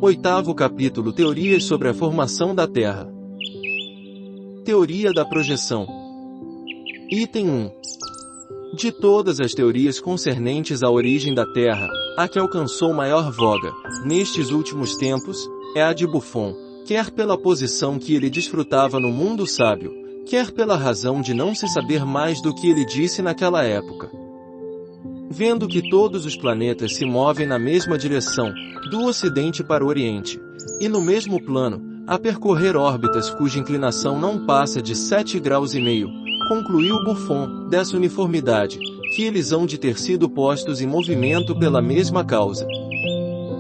Oitavo capítulo: Teorias sobre a formação da Terra. Teoria da projeção. Item 1. De todas as teorias concernentes à origem da Terra, a que alcançou maior voga, nestes últimos tempos, é a de Buffon, quer pela posição que ele desfrutava no mundo sábio, quer pela razão de não se saber mais do que ele disse naquela época. Vendo que todos os planetas se movem na mesma direção, do Ocidente para o Oriente, e no mesmo plano, a percorrer órbitas cuja inclinação não passa de 7,5 graus, concluiu Buffon, dessa uniformidade, que eles hão de ter sido postos em movimento pela mesma causa.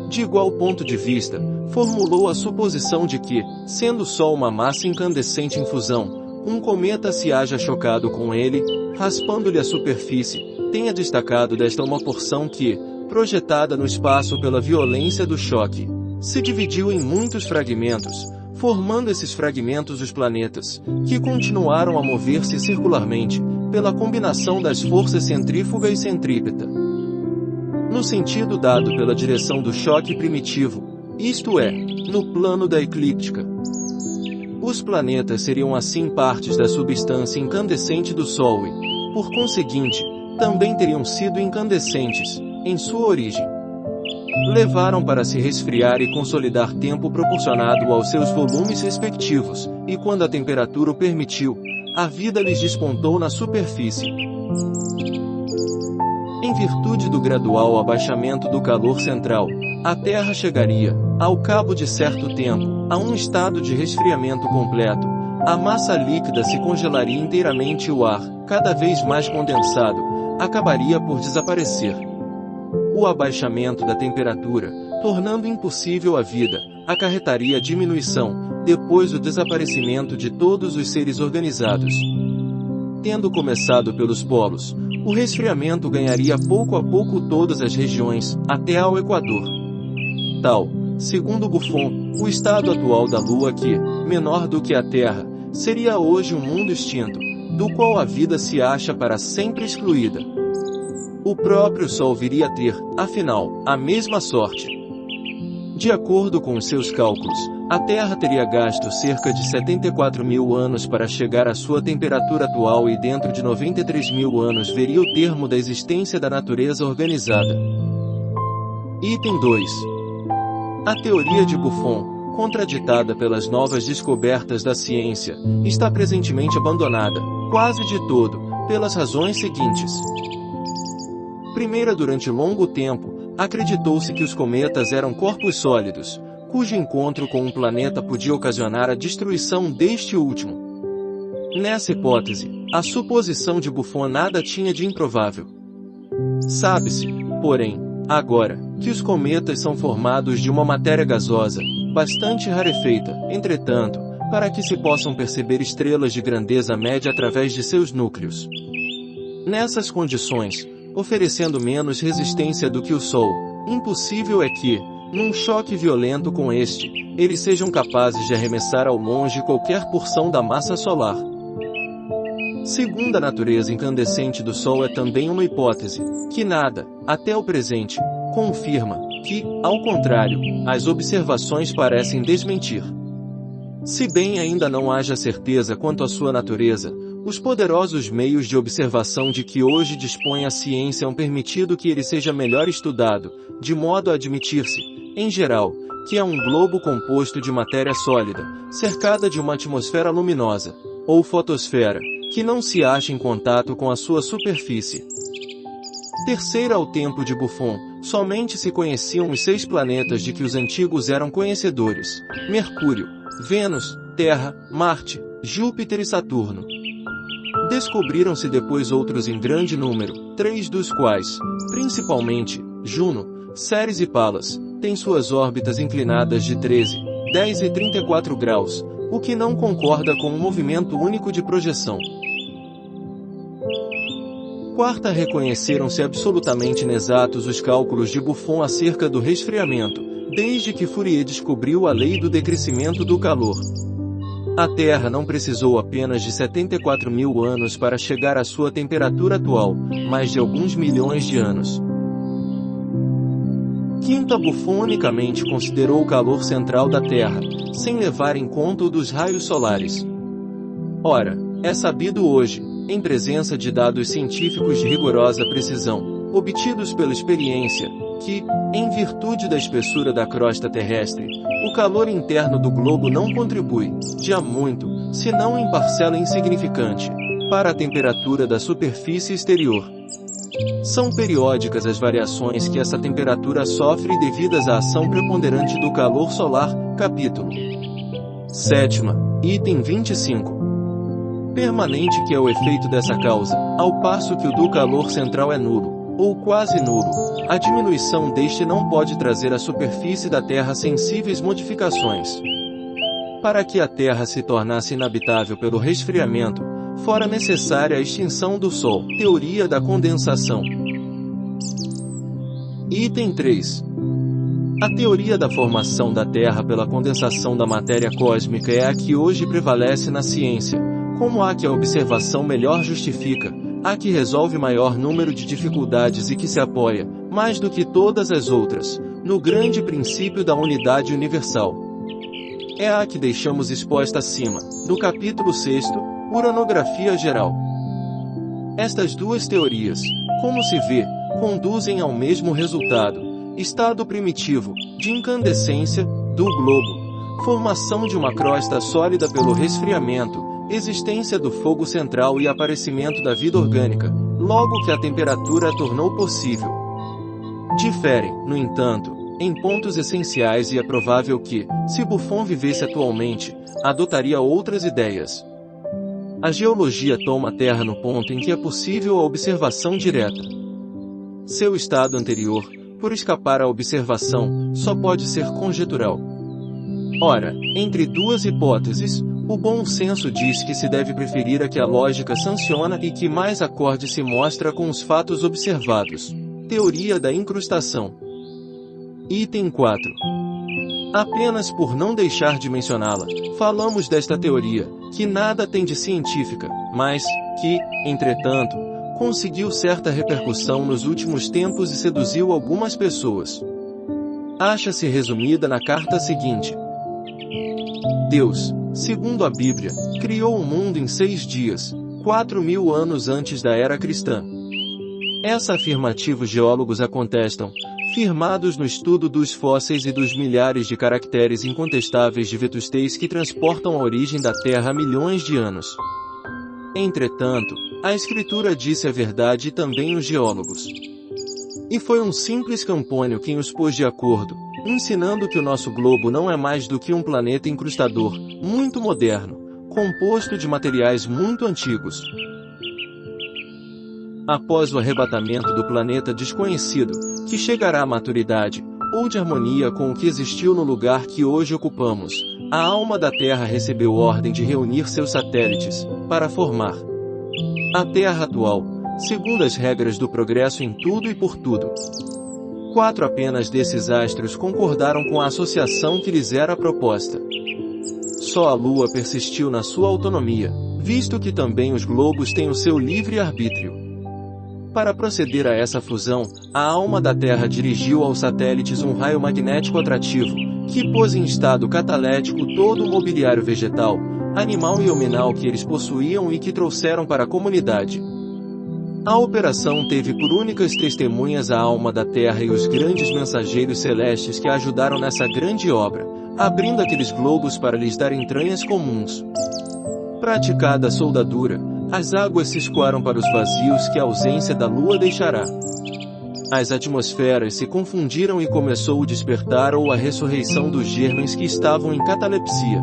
De igual ponto de vista, formulou a suposição de que, sendo o Sol uma massa incandescente em fusão, um cometa se haja chocado com ele, raspando-lhe a superfície, tenha destacado desta uma porção que, projetada no espaço pela violência do choque, se dividiu em muitos fragmentos, formando esses fragmentos os planetas, que continuaram a mover-se circularmente, pela combinação das forças centrífuga e centrípeta. No sentido dado pela direção do choque primitivo, isto é, no plano da eclíptica. Os planetas seriam assim partes da substância incandescente do Sol e, por conseguinte, também teriam sido incandescentes, em sua origem. Levaram para se resfriar e consolidar tempo proporcionado aos seus volumes respectivos, e quando a temperatura o permitiu, a vida lhes despontou na superfície. Em virtude do gradual abaixamento do calor central, a Terra chegaria, ao cabo de certo tempo, a um estado de resfriamento completo. A massa líquida se congelaria inteiramente e o ar, cada vez mais condensado, acabaria por desaparecer. O abaixamento da temperatura, tornando impossível a vida, acarretaria a diminuição, depois o desaparecimento de todos os seres organizados. Tendo começado pelos polos, o resfriamento ganharia pouco a pouco todas as regiões, até ao Equador. Tal, segundo Buffon, o estado atual da Lua que, menor do que a Terra, seria hoje um mundo extinto, do qual a vida se acha para sempre excluída. O próprio Sol viria a ter, afinal, a mesma sorte. De acordo com os seus cálculos, a Terra teria gasto cerca de 74 mil anos para chegar à sua temperatura atual e dentro de 93 mil anos veria o termo da existência da natureza organizada. Item 2. A teoria de Buffon, contraditada pelas novas descobertas da ciência, está presentemente abandonada, quase de todo, pelas razões seguintes. Primeira, durante longo tempo, acreditou-se que os cometas eram corpos sólidos, cujo encontro com um planeta podia ocasionar a destruição deste último. Nessa hipótese, a suposição de Buffon nada tinha de improvável. Sabe-se, porém, agora, que os cometas são formados de uma matéria gasosa, bastante rarefeita, entretanto, para que se possam perceber estrelas de grandeza média através de seus núcleos. Nessas condições, oferecendo menos resistência do que o Sol, impossível é que, num choque violento com este, eles sejam capazes de arremessar ao longe qualquer porção da massa solar. Segundo a natureza incandescente do Sol é também uma hipótese, que nada, até o presente, confirma, que, ao contrário, as observações parecem desmentir. Se bem ainda não haja certeza quanto à sua natureza, os poderosos meios de observação de que hoje dispõe a ciência hão permitido que ele seja melhor estudado, de modo a admitir-se, em geral, que é um globo composto de matéria sólida, cercada de uma atmosfera luminosa, ou fotosfera, que não se acha em contato com a sua superfície. Terceira, ao tempo de Buffon, somente se conheciam os 6 planetas de que os antigos eram conhecedores: Mercúrio, Vênus, Terra, Marte, Júpiter e Saturno. Descobriram-se depois outros em grande número, 3 dos quais, principalmente, Juno, Ceres e Palas, têm suas órbitas inclinadas de 13, 10 e 34 graus, o que não concorda com um movimento único de projeção. Quarta, reconheceram-se absolutamente inexatos os cálculos de Buffon acerca do resfriamento, desde que Fourier descobriu a lei do decrescimento do calor. A Terra não precisou apenas de 74 mil anos para chegar à sua temperatura atual, mas de alguns milhões de anos. Quinta, Buffon unicamente considerou o calor central da Terra, sem levar em conta o dos raios solares. Ora, é sabido hoje, em presença de dados científicos de rigorosa precisão, obtidos pela experiência, que, em virtude da espessura da crosta terrestre, o calor interno do globo não contribui, de a muito, senão em parcela insignificante, para a temperatura da superfície exterior. São periódicas as variações que essa temperatura sofre devidas à ação preponderante do calor solar, capítulo 7, item 25. Permanente que é o efeito dessa causa, ao passo que o do calor central é nulo, ou quase nulo, a diminuição deste não pode trazer à superfície da Terra sensíveis modificações. Para que a Terra se tornasse inabitável pelo resfriamento, fora necessária a extinção do Sol. Teoria da condensação. Item 3. A teoria da formação da Terra pela condensação da matéria cósmica é a que hoje prevalece na ciência, como a que a observação melhor justifica, a que resolve maior número de dificuldades e que se apoia, mais do que todas as outras, no grande princípio da unidade universal. É a que deixamos exposta acima, no capítulo 6, Uranografia Geral. Estas duas teorias, como se vê, conduzem ao mesmo resultado, estado primitivo, de incandescência, do globo, formação de uma crosta sólida pelo resfriamento, existência do fogo central e aparecimento da vida orgânica, logo que a temperatura a tornou possível. Diferem, no entanto, em pontos essenciais e é provável que, se Buffon vivesse atualmente, adotaria outras ideias. A geologia toma a Terra no ponto em que é possível a observação direta. Seu estado anterior, por escapar à observação, só pode ser conjetural. Ora, entre duas hipóteses, o bom senso diz que se deve preferir a que a lógica sanciona e que mais acorde se mostra com os fatos observados. Teoria da incrustação. Item 4. Apenas por não deixar de mencioná-la, falamos desta teoria, que nada tem de científica, mas que, entretanto, conseguiu certa repercussão nos últimos tempos e seduziu algumas pessoas. Acha-se resumida na carta seguinte. Deus, segundo a Bíblia, criou o mundo em 6 dias, 4.000 anos antes da era cristã. Essa afirmativa os geólogos a contestam, firmados no estudo dos fósseis e dos milhares de caracteres incontestáveis de vetustez que transportam a origem da Terra há milhões de anos. Entretanto, a Escritura disse a verdade e também os geólogos. E foi um simples Campônio quem os pôs de acordo, ensinando que o nosso globo não é mais do que um planeta incrustador, muito moderno, composto de materiais muito antigos. Após o arrebatamento do planeta desconhecido, que chegará à maturidade, ou de harmonia com o que existiu no lugar que hoje ocupamos, a alma da Terra recebeu ordem de reunir seus satélites, para formar a Terra atual, segundo as regras do progresso em tudo e por tudo. 4 apenas desses astros concordaram com a associação que lhes era proposta. Só a Lua persistiu na sua autonomia, visto que também os globos têm o seu livre-arbítrio. Para proceder a essa fusão, a alma da Terra dirigiu aos satélites um raio magnético atrativo, que pôs em estado catalético todo o mobiliário vegetal, animal e hominal que eles possuíam e que trouxeram para a comunidade. A operação teve por únicas testemunhas a alma da Terra e os grandes mensageiros celestes que a ajudaram nessa grande obra, abrindo aqueles globos para lhes dar entranhas comuns. Praticada a soldadura, as águas se escoaram para os vazios que a ausência da Lua deixará. As atmosferas se confundiram e começou o despertar ou a ressurreição dos germens que estavam em catalepsia.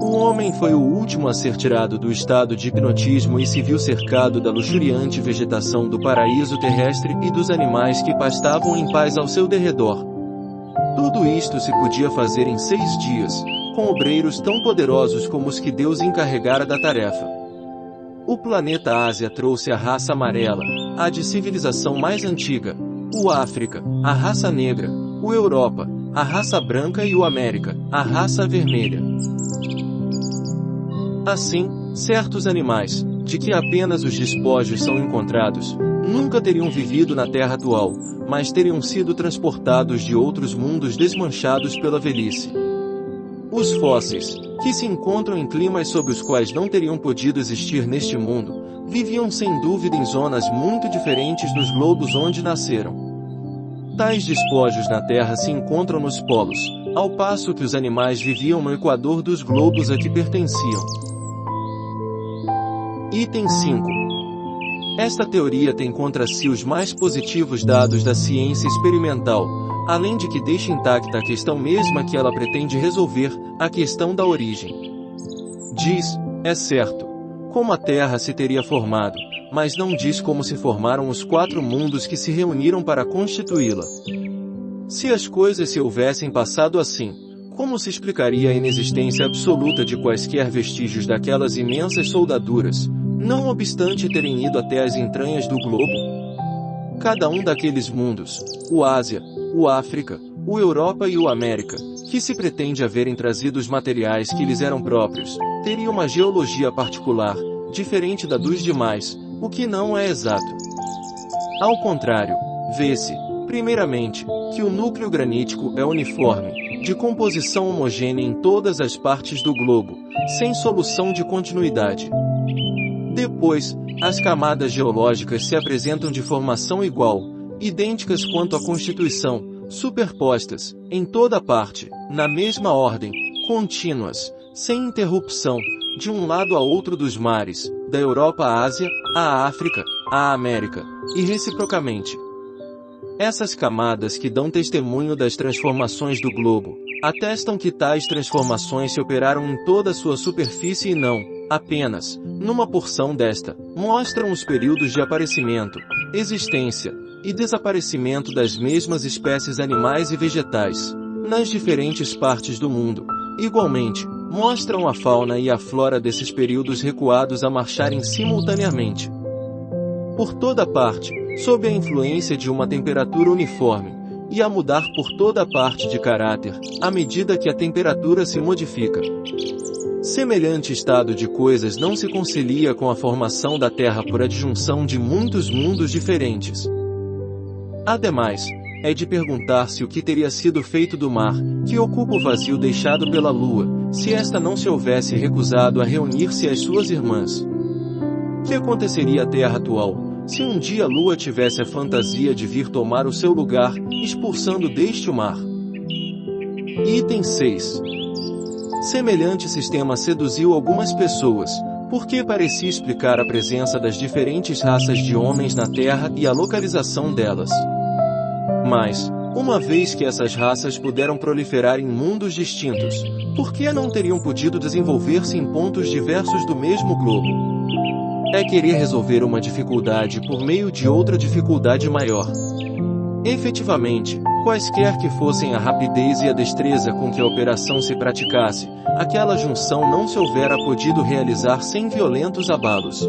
O homem foi o último a ser tirado do estado de hipnotismo e se viu cercado da luxuriante vegetação do paraíso terrestre e dos animais que pastavam em paz ao seu derredor. Tudo isto se podia fazer em 6 dias, com obreiros tão poderosos como os que Deus encarregara da tarefa. O planeta Ásia trouxe a raça amarela, a de civilização mais antiga, o África, a raça negra, o Europa, a raça branca e o América, a raça vermelha. Assim, certos animais, de que apenas os despojos são encontrados, nunca teriam vivido na Terra atual, mas teriam sido transportados de outros mundos desmanchados pela velhice. Os fósseis, que se encontram em climas sob os quais não teriam podido existir neste mundo, viviam sem dúvida em zonas muito diferentes dos globos onde nasceram. Tais despojos na Terra se encontram nos polos, ao passo que os animais viviam no equador dos globos a que pertenciam. Item 5. Esta teoria tem contra si os mais positivos dados da ciência experimental, além de que deixa intacta a questão mesma que ela pretende resolver, a questão da origem. Diz, é certo, como a Terra se teria formado, mas não diz como se formaram os 4 mundos que se reuniram para constituí-la. Se as coisas se houvessem passado assim, como se explicaria a inexistência absoluta de quaisquer vestígios daquelas imensas soldaduras, não obstante terem ido até as entranhas do globo? Cada um daqueles mundos, o Ásia, o África, o Europa e o América, que se pretende haverem trazido os materiais que lhes eram próprios, teria uma geologia particular, diferente da dos demais, o que não é exato. Ao contrário, vê-se, primeiramente, que o núcleo granítico é uniforme, de composição homogênea em todas as partes do globo, sem solução de continuidade. Depois, as camadas geológicas se apresentam de formação igual, idênticas quanto à constituição, superpostas, em toda parte, na mesma ordem, contínuas, sem interrupção, de um lado a outro dos mares, da Europa à Ásia, à África, à América, e reciprocamente. Essas camadas que dão testemunho das transformações do globo, atestam que tais transformações se operaram em toda a sua superfície e não, apenas, numa porção desta, mostram os períodos de aparecimento, existência e desaparecimento das mesmas espécies animais e vegetais, nas diferentes partes do mundo. Igualmente, mostram a fauna e a flora desses períodos recuados a marcharem simultaneamente por toda parte, sob a influência de uma temperatura uniforme, e a mudar por toda parte de caráter, à medida que a temperatura se modifica. Semelhante estado de coisas não se concilia com a formação da Terra por adjunção de muitos mundos diferentes. Ademais, é de perguntar-se o que teria sido feito do mar, que ocupa o vazio deixado pela Lua, se esta não se houvesse recusado a reunir-se às suas irmãs. Que aconteceria à Terra atual, se um dia a Lua tivesse a fantasia de vir tomar o seu lugar, expulsando deste o mar? Item 6. Semelhante sistema seduziu algumas pessoas, porque parecia explicar a presença das diferentes raças de homens na Terra e a localização delas. Mas, uma vez que essas raças puderam proliferar em mundos distintos, por que não teriam podido desenvolver-se em pontos diversos do mesmo globo? É querer resolver uma dificuldade por meio de outra dificuldade maior. Efetivamente, quaisquer que fossem a rapidez e a destreza com que a operação se praticasse, aquela junção não se houvera podido realizar sem violentos abalos.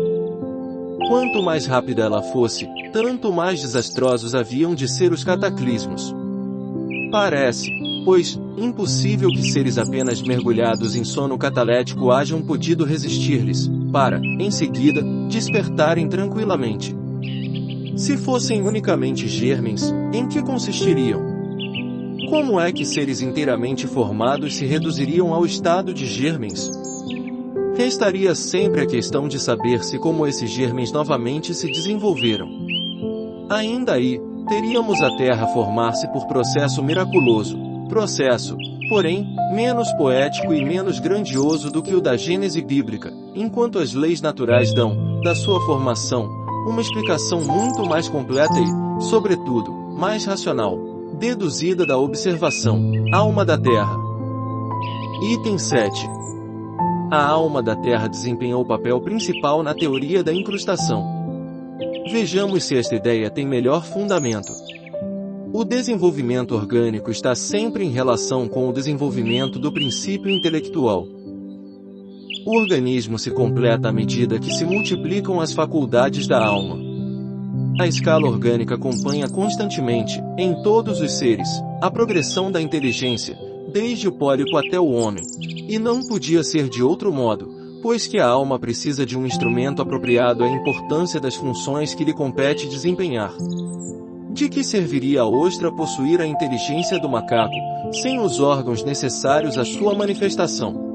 Quanto mais rápida ela fosse, tanto mais desastrosos haviam de ser os cataclismos. Parece, pois, impossível que seres apenas mergulhados em sono catalético hajam podido resistir-lhes, para, em seguida, despertarem tranquilamente. Se fossem unicamente germens, em que consistiriam? Como é que seres inteiramente formados se reduziriam ao estado de germens? Restaria sempre a questão de saber se como esses germens novamente se desenvolveram. Ainda aí, teríamos a Terra formar-se por processo miraculoso, processo, porém, menos poético e menos grandioso do que o da Gênese bíblica, enquanto as leis naturais dão, da sua formação, uma explicação muito mais completa e, sobretudo, mais racional, deduzida da observação, alma da Terra. Item 7. A alma da Terra desempenhou o papel principal na teoria da incrustação. Vejamos se esta ideia tem melhor fundamento. O desenvolvimento orgânico está sempre em relação com o desenvolvimento do princípio intelectual. O organismo se completa à medida que se multiplicam as faculdades da alma. A escala orgânica acompanha constantemente, em todos os seres, a progressão da inteligência, desde o pólipo até o homem, e não podia ser de outro modo, pois que a alma precisa de um instrumento apropriado à importância das funções que lhe compete desempenhar. De que serviria a ostra possuir a inteligência do macaco, sem os órgãos necessários à sua manifestação?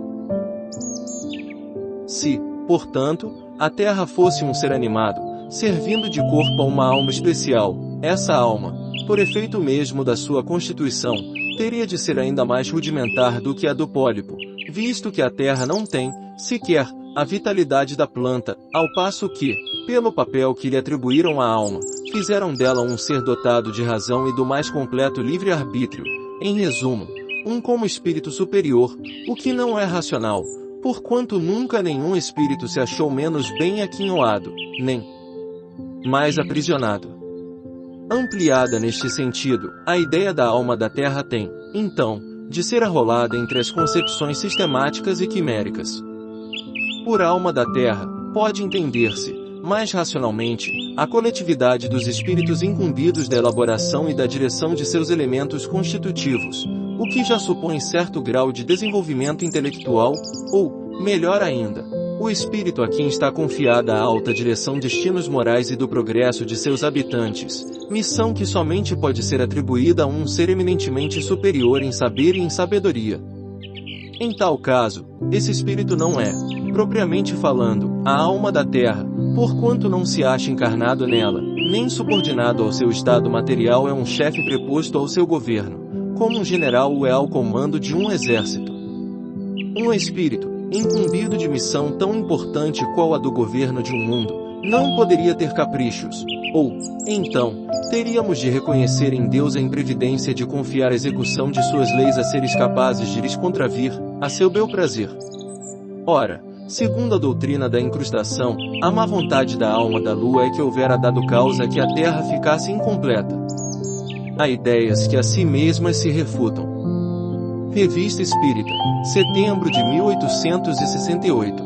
Se, portanto, a Terra fosse um ser animado, servindo de corpo a uma alma especial, essa alma, por efeito mesmo da sua constituição, teria de ser ainda mais rudimentar do que a do pólipo, visto que a Terra não tem, sequer, a vitalidade da planta, ao passo que, pelo papel que lhe atribuíram à alma, fizeram dela um ser dotado de razão e do mais completo livre-arbítrio, em resumo, um como espírito superior, o que não é racional, porquanto nunca nenhum espírito se achou menos bem aquinhoado, nem mais aprisionado. Ampliada neste sentido, a ideia da alma da Terra tem, então, de ser arrolada entre as concepções sistemáticas e quiméricas. Por alma da Terra, pode entender-se, mais racionalmente, a coletividade dos espíritos incumbidos da elaboração e da direção de seus elementos constitutivos, o que já supõe certo grau de desenvolvimento intelectual, ou, melhor ainda, o espírito a quem está confiada a alta direção destinos morais e do progresso de seus habitantes, missão que somente pode ser atribuída a um ser eminentemente superior em saber e em sabedoria. Em tal caso, esse espírito não é, propriamente falando, a alma da Terra, porquanto não se acha encarnado nela, nem subordinado ao seu estado material, é um chefe preposto ao seu governo, como um general o é ao comando de um exército. Um espírito, incumbido de missão tão importante qual a do governo de um mundo, não poderia ter caprichos, ou, então, teríamos de reconhecer em Deus a imprevidência de confiar a execução de suas leis a seres capazes de lhes contravir, a seu bel prazer. Ora, segundo a doutrina da incrustação, a má vontade da alma da lua é que houvera dado causa que a terra ficasse incompleta. Há ideias que a si mesmas se refutam. Revista Espírita, setembro de 1868.